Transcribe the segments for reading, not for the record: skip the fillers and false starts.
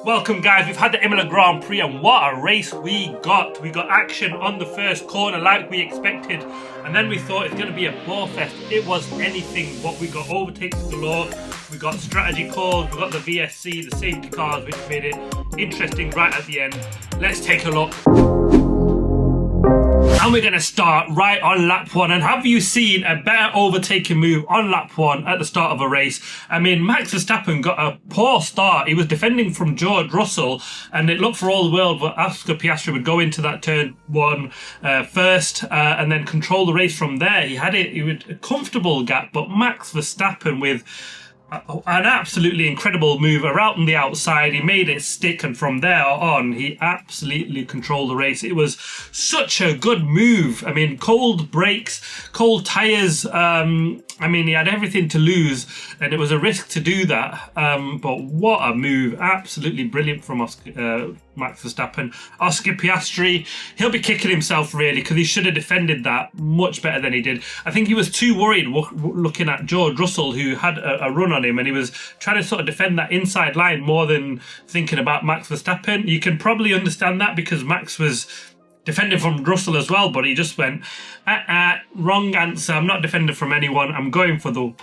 Welcome guys, we've had the Imola Grand Prix and what a race we got. We got action on the first corner like we expected, and then we thought it's going to be a bore fest. It was anything but. We got overtakes galore, we got strategy calls, we got the VSC, the safety cars, which made it interesting right at the end. Let's take a look. And we're going to start right on lap 1. And have you seen a better overtaking move on lap 1 at the start of a race? I mean, Max Verstappen got a poor start. He was defending from George Russell, and it looked for all the world that Oscar Piastri would go into that turn 1 first and then control the race from there. He had a comfortable gap, but Max Verstappen with an absolutely incredible move around the outside. He made it stick, and from there on, he absolutely controlled the race. It was such a good move. I mean, cold brakes, cold tyres. I mean, he had everything to lose, and it was a risk to do that. But what a move. Absolutely brilliant from Max Verstappen. Oscar Piastri, he'll be kicking himself really, because he should have defended that much better than he did. I think he was too worried looking at George Russell, who had a run on him, and he was trying to sort of defend that inside line more than thinking about Max Verstappen. You can probably understand that because Max was defending from Russell as well, but he just went, wrong answer. I'm not defending from anyone. I'm going for the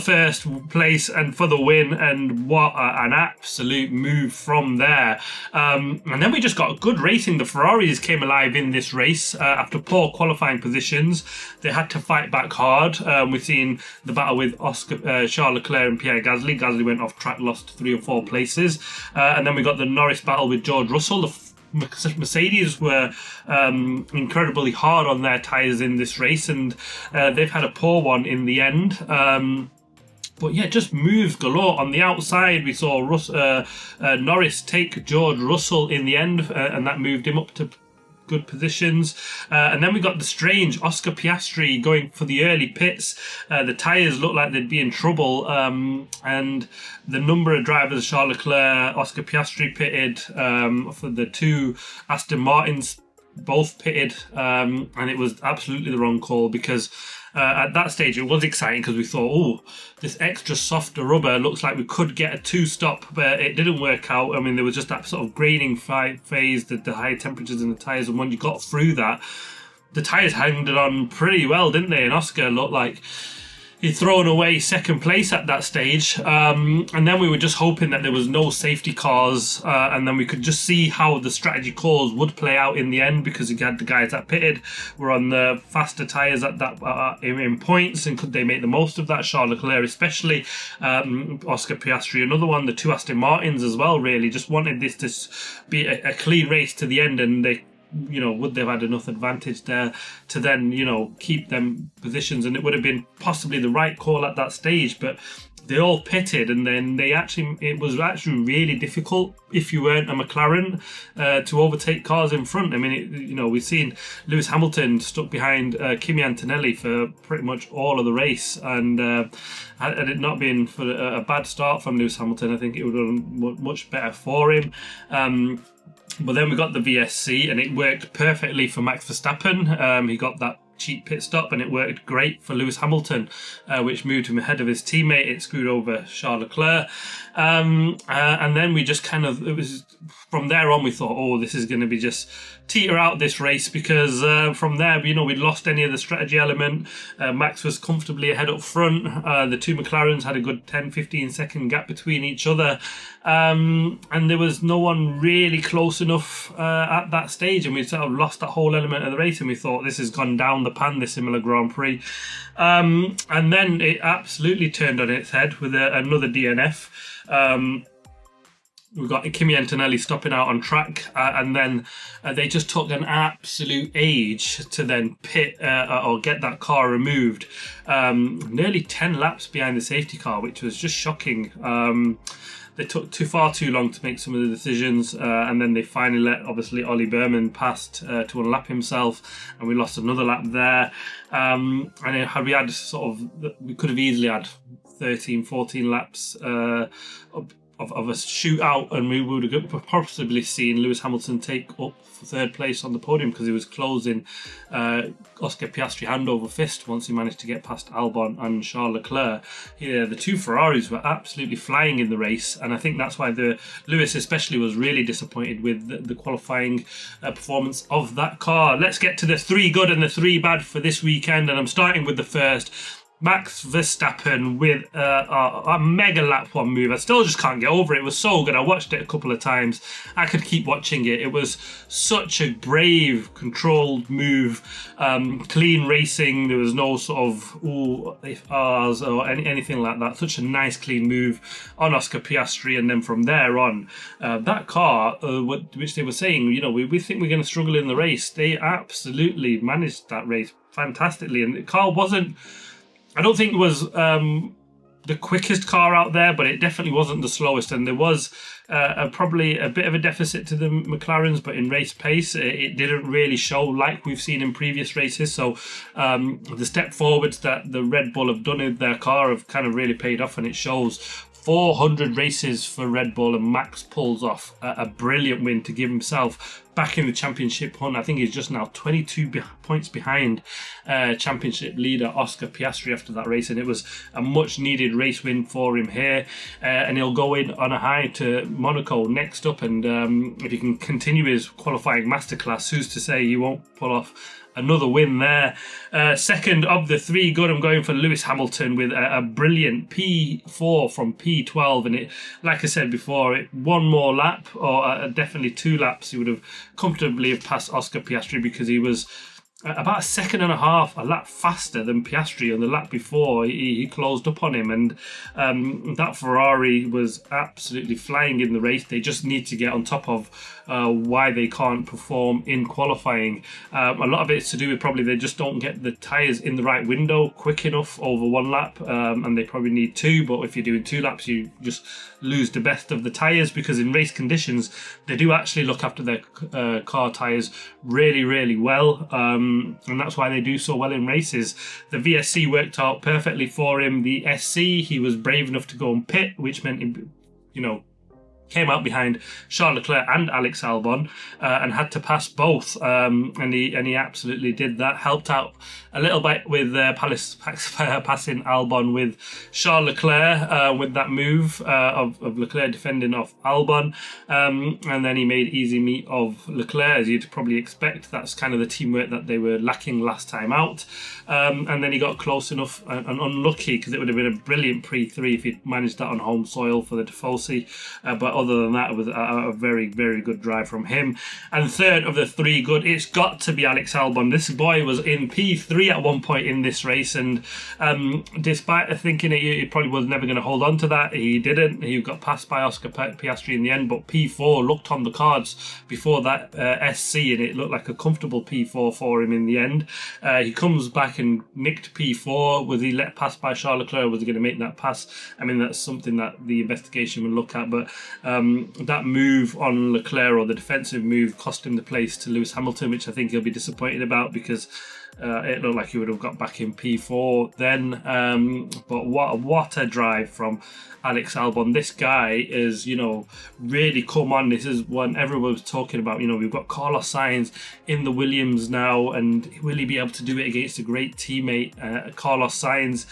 first place and for the win. And what an absolute move from there. And then we just got good racing. The Ferraris came alive in this race after poor qualifying positions. They had to fight back hard. We've seen the battle with Charles Leclerc and Pierre Gasly. Gasly went off track, lost 3 or 4 places. And then we got the Norris battle with George Russell. The Mercedes were incredibly hard on their tyres in this race, and they've had a poor one in the end. But yeah, just moves galore. On the outside, we saw Norris take George Russell in the end, and that moved him up to good positions. And then we got the strange Oscar Piastri going for the early pits. The tyres looked like they'd be in trouble, and the number of drivers, Charles Leclerc, Oscar Piastri pitted, for the 2 Aston Martins both pitted, and it was absolutely the wrong call, because at that stage it was exciting because we thought, oh, this extra softer rubber looks like we could get a 2-stop, but it didn't work out. I mean, there was just that sort of grading phase, the high temperatures in the tyres, and when you got through that, the tyres hanged on pretty well, didn't they? And Oscar looked like he'd thrown away second place at that stage, and then we were just hoping that there was no safety cars, and then we could just see how the strategy calls would play out in the end, because you had the guys that pitted were on the faster tyres at that in points, and could they make the most of that? Charles Leclerc especially, Oscar Piastri another one, the 2 Aston Martins as well, really just wanted this to be a clean race to the end, and they, would they've had enough advantage there to then, keep them positions, and it would have been possibly the right call at that stage. But they all pitted, and then it was actually really difficult if you weren't a McLaren to overtake cars in front. I mean, we've seen Lewis Hamilton stuck behind Kimi Antonelli for pretty much all of the race, and had it not been for a bad start from Lewis Hamilton, I think it would have been much better for him. But then we got the VSC, and it worked perfectly for Max Verstappen. He got that cheap pit stop, and it worked great for Lewis Hamilton, which moved him ahead of his teammate. It screwed over Charles Leclerc. And then we just it was from there on, we thought, oh, this is going to be just teeter out this race, because from there, we'd lost any of the strategy element. Max was comfortably ahead up front. The 2 McLarens had a good 10-15 second gap between each other. And there was no one really close enough at that stage, and we sort of lost that whole element of the race, and we thought, this has gone down the pan, this Imola Grand Prix. And then it absolutely turned on its head with another DNF. We've got Kimi Antonelli stopping out on track, and then they just took an absolute age to then pit or get that car removed. Nearly 10 laps behind the safety car, which was just shocking. They took far too long to make some of the decisions, and then they finally let, obviously, Ollie Berman past to unlap himself, and we lost another lap there. And we had we could have easily had 13, 14 laps of a shootout, and we would have possibly seen Lewis Hamilton take up third place on the podium because he was closing Oscar Piastri hand over fist once he managed to get past Albon and Charles Leclerc. Yeah, the two Ferraris were absolutely flying in the race, and I think that's why Lewis especially was really disappointed with the qualifying performance of that car. Let's get to the 3 good and the 3 bad for this weekend, and I'm starting with the first. Max Verstappen with a mega lap 1 move. I still just can't get over it. It was so good. I watched it a couple of times. I could keep watching it. It was such a brave, controlled move. Clean racing. There was no sort of R's or anything like that. Such a nice, clean move on Oscar Piastri. And then from there on, that car, which they were saying, we think we're going to struggle in the race. They absolutely managed that race fantastically. And the car wasn't... I don't think it was the quickest car out there, but it definitely wasn't the slowest. And there was probably a bit of a deficit to the McLarens, but in race pace, it didn't really show like we've seen in previous races. So the step forwards that the Red Bull have done with their car have kind of really paid off, and it shows. 400 races for Red Bull, and Max pulls off a brilliant win to give himself back in the championship hunt. I think he's just now 22 points behind championship leader Oscar Piastri after that race, and it was a much needed race win for him here, and he'll go in on a high to Monaco next up, and if he can continue his qualifying masterclass, who's to say he won't pull off another win there. Second of the 3 good, I'm going for Lewis Hamilton with a brilliant P4 from P12, and it, like I said before, one more lap, or definitely 2 laps, he would have comfortably passed Oscar Piastri, because he was about a second and a half a lap faster than Piastri on the lap before he closed up on him, and that Ferrari was absolutely flying in the race. They just need to get on top of why they can't perform in qualifying. A lot of it is to do with probably they just don't get the tyres in the right window quick enough over 1 lap, and they probably need 2, but if you're doing 2 laps you just lose the best of the tyres, because in race conditions they do actually look after their car tyres really, really well, and that's why they do so well in races. The VSC worked out perfectly for him. The SC, he was brave enough to go and pit, which meant he, came out behind Charles Leclerc and Alex Albon, and had to pass both, and he absolutely did that. Helped out a little bit with passing Albon with Charles Leclerc with that move of Leclerc defending off Albon, and then he made easy meat of Leclerc, as you'd probably expect. That's kind of the teamwork that they were lacking last time out, and then he got close enough and unlucky, because it would have been a brilliant pre-3 if he'd managed that on home soil for the Tifosi, but other than that, it was a very, very good drive from him. And third of the 3 good, it's got to be Alex Albon. This boy was in P3 at one point in this race, and despite thinking he probably was never going to hold on to that, he didn't. He got passed by Oscar Piastri in the end, but P4 looked on the cards before that SC, and it looked like a comfortable P4 for him in the end. He comes back and nicked P4. Was he let pass by Charles Leclerc? Was he going to make that pass? I mean, that's something that the investigation will look at, but that move on Leclerc, or the defensive move, cost him the place to Lewis Hamilton, which I think he'll be disappointed about, because it looked like he would have got back in P4 then. But what a drive from Alex Albon. This guy is, really come on. This is what everyone was talking about. We've got Carlos Sainz in the Williams now, and will he be able to do it against a great teammate, Carlos Sainz?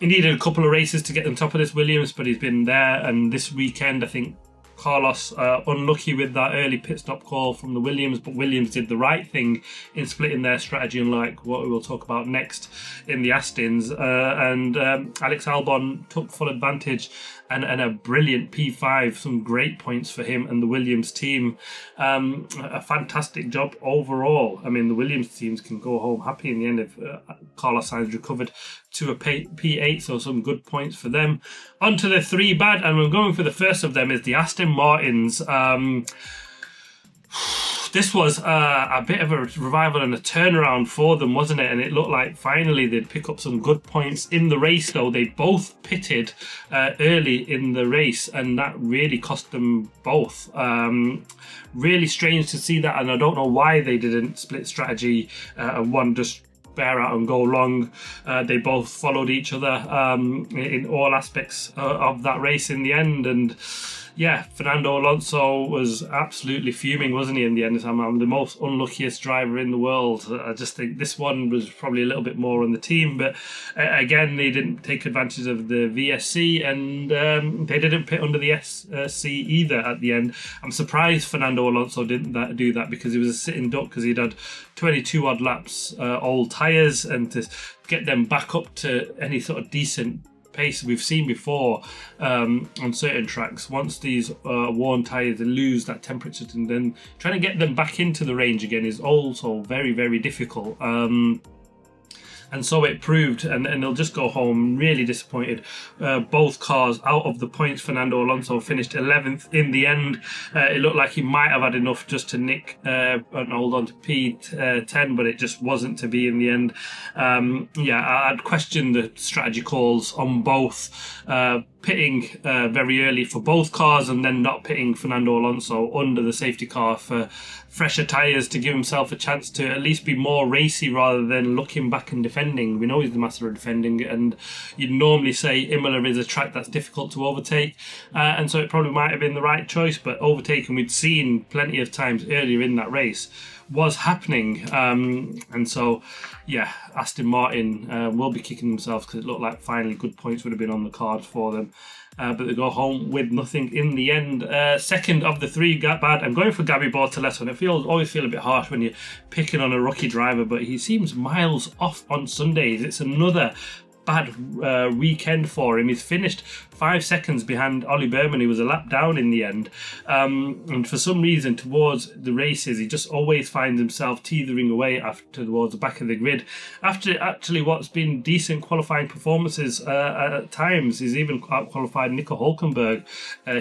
He needed a couple of races to get on top of this Williams, but he's been there. And this weekend, I think Carlos unlucky with that early pit stop call from the Williams, but Williams did the right thing in splitting their strategy, unlike what we will talk about next in the Astons. And Alex Albon took full advantage, and a brilliant P5, some great points for him and the Williams team. A fantastic job overall. I mean, the Williams teams can go home happy in the end if Carlos Sainz recovered to a P8, so some good points for them. On to the 3 bad, and we're going for the first of them is the Aston Martins. This was a bit of a revival and a turnaround for them, wasn't it? And it looked like finally they'd pick up some good points in the race, though. They both pitted early in the race, and that really cost them both. Really strange to see that, and I don't know why they didn't split strategy and one just bear out and go long. They both followed each other in all aspects of that race in the end. And yeah, Fernando Alonso was absolutely fuming, wasn't he, in the end? I'm the most unluckiest driver in the world. I just think this one was probably a little bit more on the team, but again, they didn't take advantage of the VSC, and they didn't pit under the SC either at the end. I'm surprised Fernando Alonso didn't do that, because he was a sitting duck, because he'd had 22 odd laps old tyres, and to get them back up to any sort of decent pace we've seen before on certain tracks, once these worn tyres lose that temperature, and then trying to get them back into the range again is also very, very difficult. And so it proved, and they'll just go home really disappointed. Both cars out of the points. Fernando Alonso finished 11th in the end. It looked like he might have had enough just to nick and hold on to P10, but it just wasn't to be in the end. I'd question the strategy calls on both. Pitting very early for both cars, and then not pitting Fernando Alonso under the safety car for fresher tyres to give himself a chance to at least be more racy rather than looking back and defending. We know he's the master of defending, and you'd normally say Imola is a track that's difficult to overtake, and so it probably might have been the right choice, but overtaking we'd seen plenty of times earlier in that race was happening, and so yeah, Aston Martin will be kicking themselves, because it looked like finally good points would have been on the cards for them, but they go home with nothing in the end. Second of the three bad. I'm going for Gabby Bortles, and I always feel a bit harsh when you're picking on a rookie driver, but he seems miles off on Sundays. It's another bad weekend for him. He's finished 5 seconds behind Ollie Berman, who was a lap down in the end, and for some reason towards the races he just always finds himself teetering away towards the back of the grid, after actually what's been decent qualifying performances at times. He's even out-qualified Nico Hülkenberg.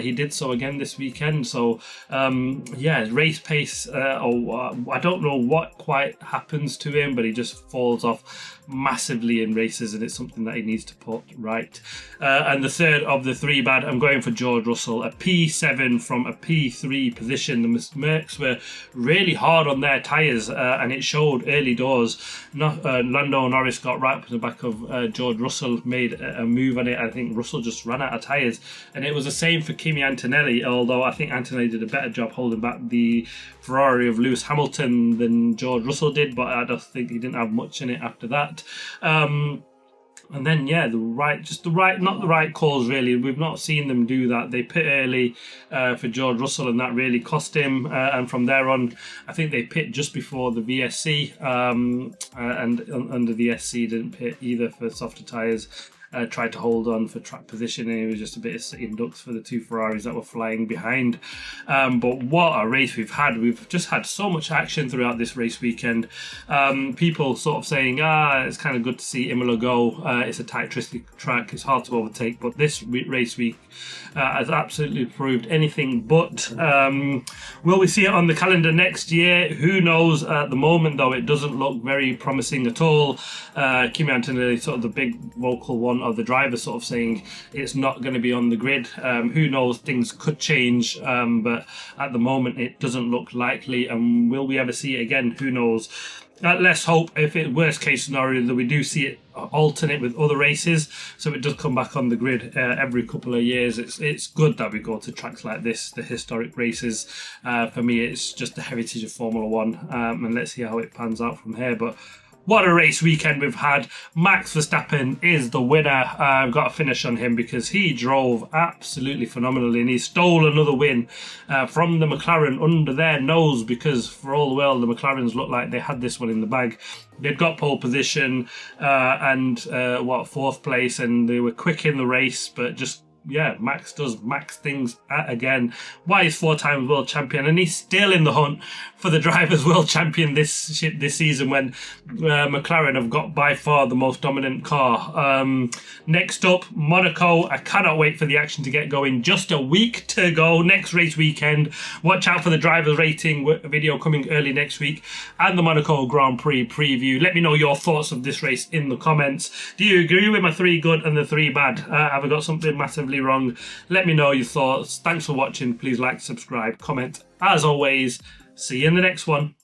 He did so again this weekend, so race pace, I don't know what quite happens to him, but he just falls off massively in races, and it's something that he needs to put right. And the third of the three bad, I'm going for George Russell, a P7 from a P3 position. The Mercs were really hard on their tyres, and it showed early doors. Lando Norris got right up in the back of George Russell, made a move on it. I think Russell just ran out of tyres, and it was the same for Kimi Antonelli, although I think Antonelli did a better job holding back the Ferrari of Lewis Hamilton than George Russell did, but I just think he didn't have much in it after that. And then, not the right calls really. We've not seen them do that. They pit early for George Russell, and that really cost him. And from there on, I think they pit just before the VSC, and under the SC didn't pit either for softer tyres. Tried to hold on for track position, and it was just a bit of sitting ducks for the two Ferraris that were flying behind. But what a race we've had. We've just had so much action throughout this race weekend. People sort of saying, it's kind of good to see Imola go. It's a tight, twisty track. It's hard to overtake. But this race week has absolutely proved anything but. Will we see it on the calendar next year? Who knows? At the moment, though, it doesn't look very promising at all. Kimi Antonelli, sort of the big vocal one of the driver, sort of saying it's not going to be on the grid. Who knows? Things could change, but at the moment it doesn't look likely. And will we ever see it again? Who knows? Let's hope, if it's worst case scenario, that we do see it alternate with other races, so it does come back on the grid every couple of years. It's good that we go to tracks like this, the historic races. For me, it's just the heritage of Formula One, and let's see how it pans out from here. But what a race weekend we've had. Max Verstappen is the winner. I've got to finish on him because he drove absolutely phenomenally, and he stole another win from the McLaren under their nose, because for all the world the McLarens looked like they had this one in the bag. They'd got pole position and fourth place, and they were quick in the race, but just Max does Max things again. Why he's 4-time world champion, and he's still in the hunt for the Drivers' World Champion this season, when McLaren have got by far the most dominant car. Next up, Monaco. I cannot wait for the action to get going. Just a week to go. Next race weekend. Watch out for the drivers' rating video coming early next week, and the Monaco Grand Prix preview. Let me know your thoughts of this race in the comments. Do you agree with my 3 good and the 3 bad? Have I got something massively wrong? Let me know your thoughts. Thanks for watching. Please like, subscribe, comment. As always, see you in the next one.